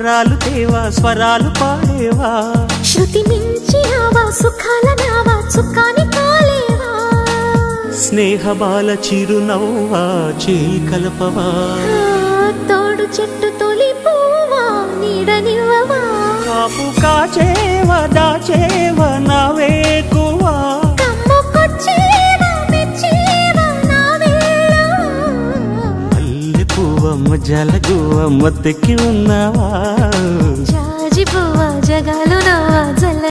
వరాలు తేవా స్వరాలు పాడేవా శృతి మించినావా సుఖాల నావా చుక్కాని కాలేవా స్నేహ బాల చిరునవ్వా చేయి కలపవా తోడు చెట్టు తొలి పువ్వా నీడనివ్వవా కాపు కాచేవా దాచేవా నా వేకువా కమ్ముకొచ్చేవా మెచ్చేవా నా వేళవా మల్లె పువ్వమ్మ జలగువ్వ మొత్తెక్కి ఉన్నావా జాజి పువ్వా జగాల